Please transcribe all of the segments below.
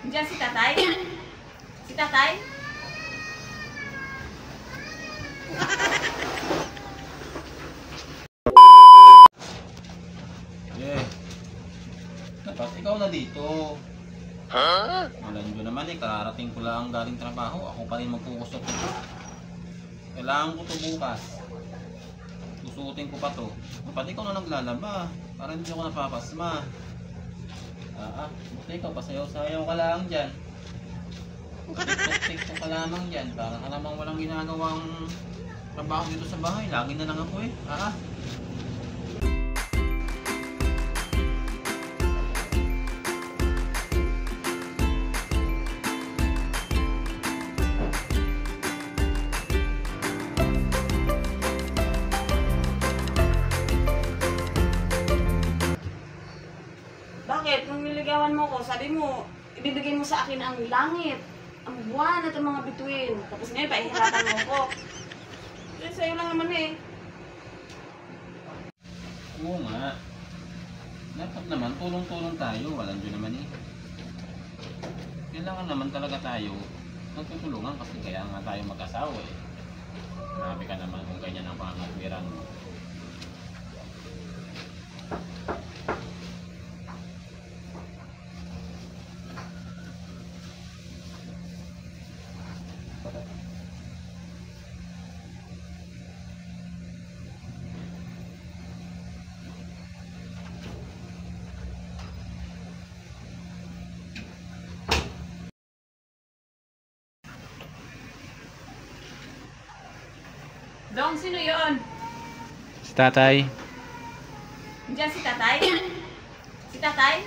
Diyan si tatay? Si tatay? Yeah. Dapat ikaw na dito. Alam nyo naman kararating ko lang galing trabaho. Ako pa rin magkukusok ito. Kailangan ko ito bukas. Susuotin ko pa to. Dapat ikaw na naglalaba. Para hindi ako napapasma. Buti ikaw, pasayaw-sayaw ka lang dyan. Tik-tik ka lamang dyan. Para ka namang walang ginagawang trabaho dito sa bahay. Lagi na lang ako eh. Bakit? Nung niligawan mo ko, sabi mo, ibibigay mo sa akin ang langit, ang buwan at ang mga bituin. Tapos ngayon, pahihirapan mo ko. Kasi sa'yo lang naman eh. Oo nga. Dapat naman, tulong-tulong tayo. Walang dyan naman eh. Kailangan naman talaga tayo nagtutulungan kasi kaya nga tayo mag-asawa eh. Marami ka naman kung ganyan ang pangatwiran mo. Dong, sino yon? Si tatay. Diyan si tatay? Si tatay?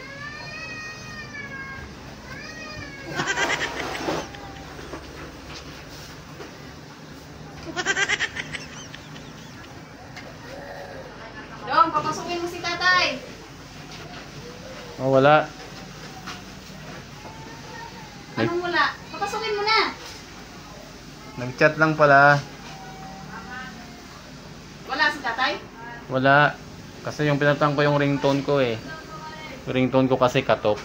Dong, papasukin mo si tatay. Oh, wala. Anong wala? Papasukin mo na. Nag-chat lang pala. Wala si tatay? Wala. Kasi yung pinatang ko yung ringtone ko eh. Yung ringtone ko kasi katok.